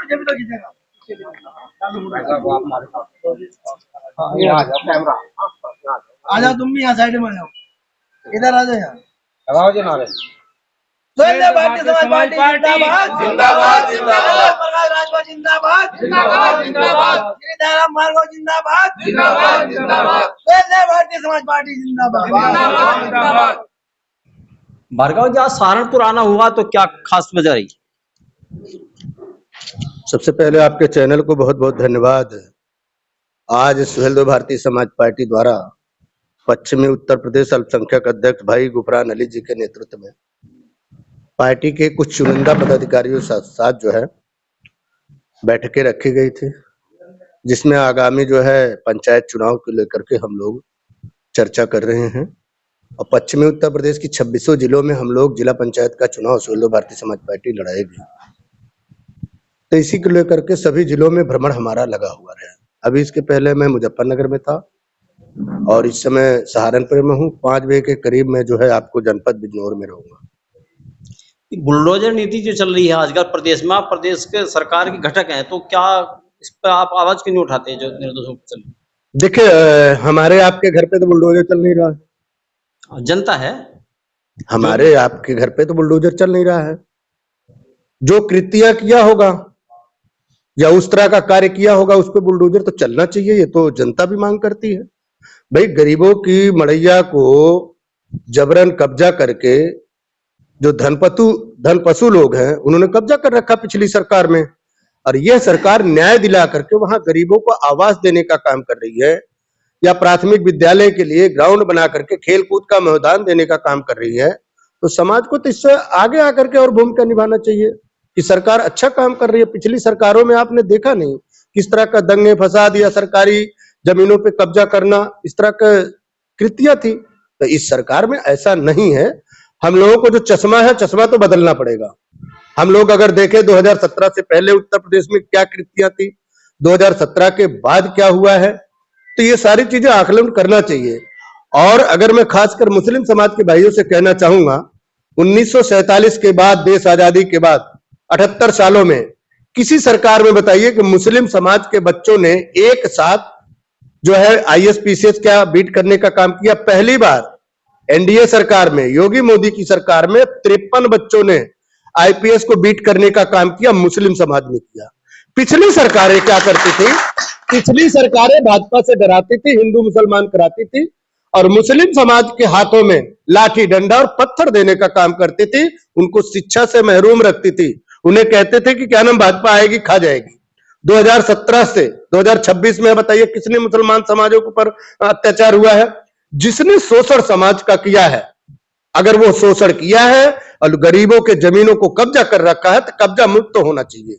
पीछे भी तो खींचेगा। आ जाओ तुम भी यहाँ साइड में जाओ, इधर आ जाओ यहाँ। भारतीय समाज पार्टी जिंदाबाद जिंदाबाद जिंदाबाद, प्रकाश राजभर जिंदाबाद जिंदाबाद जिंदाबाद, सीताराम भार्गव जिंदाबाद जिंदाबाद जिंदाबाद, भारतीय समाज पार्टी जिंदाबाद जिंदाबाद जिंदाबाद। भार्गव जी, आज सहारनपुर आना हुआ तो क्या खास वजह रही? सबसे पहले आपके चैनल को बहुत बहुत धन्यवाद। आज सुहेलदेव भारतीय समाज पार्टी द्वारा पश्चिमी उत्तर प्रदेश अल्पसंख्यक अध्यक्ष भाई गुफरान अली जी के नेतृत्व में पार्टी के कुछ चुनिंदा पदाधिकारियों के साथ जो है बैठकें रखी गई थी, जिसमें आगामी जो है पंचायत चुनाव को लेकर के हम लोग चर्चा कर रहे हैं। और पश्चिमी उत्तर प्रदेश की 26 जिलों में हम लोग जिला पंचायत का चुनाव सुहेलदेव भारतीय समाज पार्टी लड़ाएगी। तो इसी को लेकर के सभी जिलों में भ्रमण हमारा लगा हुआ है। अभी इसके पहले मैं मुजफ्फरनगर में था और इस समय सहारनपुर में हूँ। 5 बजे के करीब में जो है आपको जनपद बिजनौर में रहूंगा। बुलडोजर नीति जो चल रही है आजकल प्रदेश में, आप प्रदेश के सरकार के घटक हैं, तो क्या इस पर आप आवाज क्यों नहीं उठाते हैं जो निर्दोषों पर चल रही है? देखिए, हमारे आपके घर पे तो बुलडोजर चल नहीं रहा है। जनता है, हमारे आपके घर पे तो बुलडोजर चल नहीं रहा है। जो कृत्य किया होगा या उस तरह का कार्य किया होगा उस पे बुलडोजर तो चलना चाहिए। ये तो जनता भी मांग करती है। भाई, गरीबों की मड़ैया को जबरन कब्जा करके जो धनपशु लोग हैं उन्होंने कब्जा कर रखा पिछली सरकार में, और यह सरकार न्याय दिला करके वहां गरीबों को आवास देने का काम कर रही है, या प्राथमिक विद्यालय के लिए ग्राउंड बना करके खेल कूद का मैदान देने का काम कर रही है। तो समाज को तो इससे आगे आकर के और भूमिका निभाना चाहिए कि सरकार अच्छा काम कर रही है। पिछली सरकारों में आपने देखा नहीं किस तरह का दंगे फसाद या सरकारी जमीनों पे कब्जा करना, इस तरह का कृत्य थी। तो इस सरकार में ऐसा नहीं है। हम लोगों को जो चश्मा है, चश्मा तो बदलना पड़ेगा। हम लोग अगर देखें 2017 से पहले उत्तर प्रदेश में क्या कृत्या थी, 2017 के बाद क्या हुआ है, तो ये सारी चीजें आकलन करना चाहिए। और अगर मैं खासकर मुस्लिम समाज के भाइयों से कहना चाहूंगा, 1947 के बाद, देश आजादी के बाद 78 सालों में किसी सरकार में बताइए कि मुस्लिम समाज के बच्चों ने एक साथ जो है ISPCS क्या बीट करने का काम किया। पहली बार NDA सरकार में, योगी मोदी की सरकार में 53 बच्चों ने IPS को बीट करने का काम किया, मुस्लिम समाज ने किया। पिछली सरकारें क्या करती थी? पिछली सरकारें भाजपा से डराती थी, हिंदू मुसलमान कराती थी और मुस्लिम समाज के हाथों में लाठी डंडा और पत्थर देने का काम करती थी। उनको शिक्षा से महरूम रखती थी। उन्हें कहते थे कि क्या नाम, भाजपा आएगी खा जाएगी। 2017 से 2026 में बताइए किसने मुसलमान समाजों के ऊपर अत्याचार हुआ है? जिसने शोषण समाज का किया है। अगर वो शोषण किया है और गरीबों के जमीनों को कब्जा कर रखा है तो कब्जा मुक्त तो होना चाहिए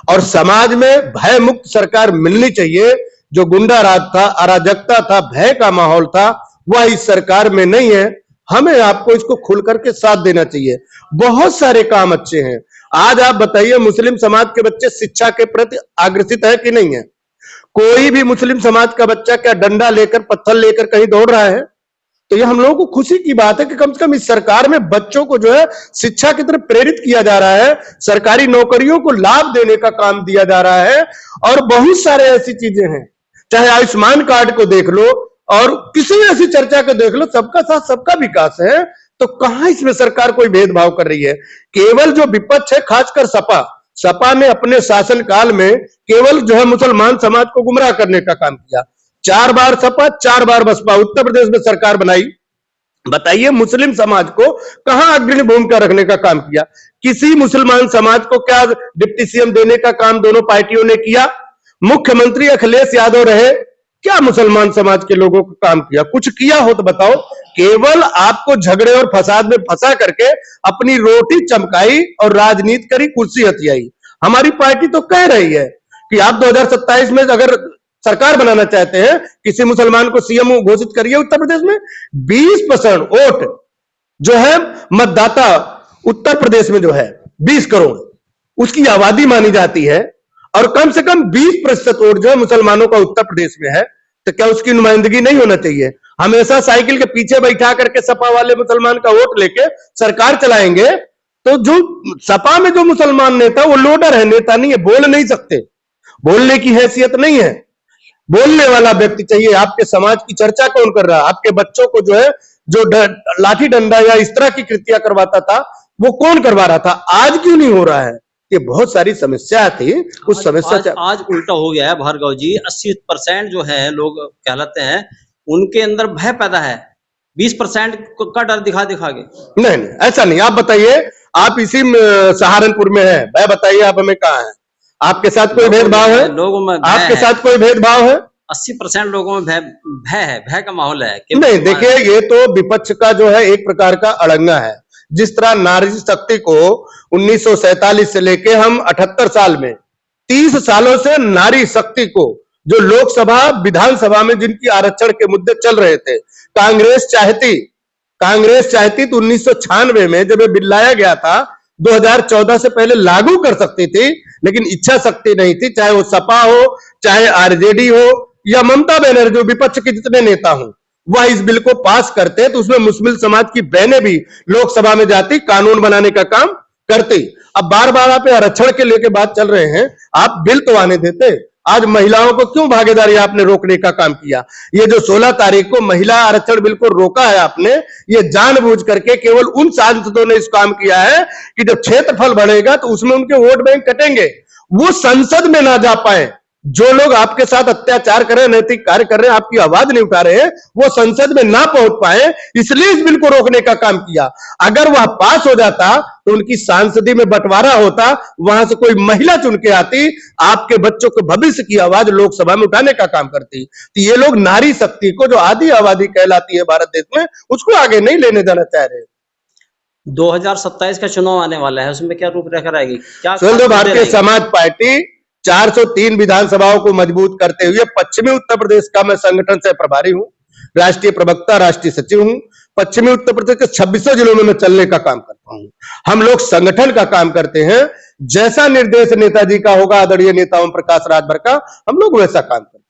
और समाज में भय मुक्त सरकार मिलनी चाहिए। जो गुंडा राज था, अराजकता था, भय का माहौल था, वह इस सरकार में नहीं है। हमें आपको इसको खुल करके साथ देना चाहिए। बहुत सारे काम अच्छे हैं। आज आप बताइए, मुस्लिम समाज के बच्चे शिक्षा के प्रति आग्रसित है कि नहीं है? कोई भी मुस्लिम समाज का बच्चा क्या डंडा लेकर, पत्थर लेकर कहीं दौड़ रहा है? तो ये हम लोगों को खुशी की बात है कि कम से कम इस सरकार में बच्चों को जो है शिक्षा की तरफ प्रेरित किया जा रहा है, सरकारी नौकरियों को लाभ देने का काम दिया जा रहा है और बहुत सारे ऐसी चीजें हैं। चाहे आयुष्मान कार्ड को देख लो और किसी ऐसी चर्चा को देख लो, सबका साथ सबका विकास है। तो कहां इसमें सरकार कोई भेदभाव कर रही है? केवल जो विपक्ष है, खासकर सपा ने अपने शासनकाल में केवल जो है मुसलमान समाज को गुमराह करने का काम किया। 4 बार सपा, 4 बार बसपा उत्तर प्रदेश में सरकार बनाई। बताइए मुस्लिम समाज को कहां अग्रणी भूमिका रखने का काम किया? किसी मुसलमान समाज को क्या डिप्टी CM देने का काम दोनों पार्टियों ने किया? मुख्यमंत्री अखिलेश यादव रहे, क्या मुसलमान समाज के लोगों को काम किया? कुछ किया हो तो बताओ। केवल आपको झगड़े और फसाद में फंसा करके अपनी रोटी चमकाई और राजनीति करी, कुर्सी हथियाई। हमारी पार्टी तो कह रही है कि आप 2027 में अगर सरकार बनाना चाहते हैं, किसी मुसलमान को CM घोषित करिए। उत्तर प्रदेश में 20% वोट जो है मतदाता उत्तर प्रदेश में जो है 20 करोड़ उसकी आबादी मानी जाती है और कम से कम 20% वोट जो है मुसलमानों का उत्तर प्रदेश में है। तो क्या उसकी नुमाइंदगी नहीं होना चाहिए? हमेशा साइकिल के पीछे बैठा करके सपा वाले मुसलमान का वोट लेके सरकार चलाएंगे तो जो सपा में जो मुसलमान नेता, वो लोडर है, नेता नहीं है, बोल नहीं सकते, बोलने की हैसियत नहीं है। बोलने वाला व्यक्ति चाहिए। आपके समाज की चर्चा कौन कर रहा है? आपके बच्चों को जो है, जो लाठी डंडा या इस तरह की कृतियां करवाता था, वो कौन करवा रहा था? आज क्यों नहीं हो रहा है? ये बहुत सारी समस्या थी। उस समस्या आज उल्टा हो गया है भार्गव जी। 80% जो है लोग कहलाते हैं, उनके अंदर भय पैदा है, 20% का डर दिखा दिखा के। नहीं, ऐसा नहीं। आप बताइए, आप इसी सहारनपुर में है, मैं बताइए आप हमें कहाँ है? आपके साथ कोई भेदभाव है? लोगों में आपके साथ कोई भेदभाव है? 80% लोगों में भय है, भय का माहौल है। नहीं, देखिए, ये तो विपक्ष का जो है एक प्रकार का अड़ंगा है। जिस तरह नारी शक्ति को 1947 से लेके हम 78 साल में, 30 सालों से नारी शक्ति को, जो लोकसभा विधानसभा में जिनकी आरक्षण के मुद्दे चल रहे थे, कांग्रेस चाहती तो 1996 में जब ये बिल लाया गया था, 2014 से पहले लागू कर सकती थी, लेकिन इच्छा शक्ति नहीं थी। चाहे वो सपा हो, चाहे आरजेडी हो, या ममता बनर्जी, जो विपक्ष के जितने नेता हों, वह इस बिल को पास करते तो उसमें मुस्लिम समाज की बहनें भी लोकसभा में जाती, कानून बनाने का काम करती। अब बार बार आप आरक्षण के लेके बात चल रहे हैं, आप बिल तो आने देते। आज महिलाओं को क्यों भागीदारी आपने रोकने का काम किया? ये जो 16 तारीख को महिला आरक्षण बिल को रोका है आपने, ये जानबूझ करके केवल उन सांसदों ने इस काम किया है कि जब क्षेत्रफल बढ़ेगा तो उसमें उनके वोट बैंक कटेंगे, वो संसद में ना जा पाए। जो लोग आपके साथ अत्याचार कर रहे हैं, नैतिक कार्य कर रहे हैं, आपकी आवाज नहीं उठा रहे हैं, वो संसद में ना पहुंच पाए, इसलिए इस बिल को रोकने का काम किया। अगर वह पास हो जाता तो उनकी सांसदी में बंटवारा होता, वहां से कोई महिला चुन के आती, आपके बच्चों के भविष्य की आवाज लोकसभा में उठाने का काम करती। तो ये लोग नारी शक्ति को, जो आधी आबादी कहलाती है भारत देश में, उसको आगे नहीं लेने देना चाह रहे। 2027 का चुनाव आने वाला है, उसमें क्या रूपरेखा रहेगी? क्या भारतीय समाज पार्टी 403 विधानसभाओं को मजबूत करते हुए पश्चिमी उत्तर प्रदेश का मैं संगठन से प्रभारी हूं, राष्ट्रीय प्रवक्ता, राष्ट्रीय सचिव हूं। पश्चिमी उत्तर प्रदेश के 26 जिलों में मैं चलने का काम करता हूं। हम लोग संगठन का काम करते हैं। जैसा निर्देश नेताजी का होगा, आदरणीय नेता ओम प्रकाश राजभर का, हम लोग वैसा काम करते हैं।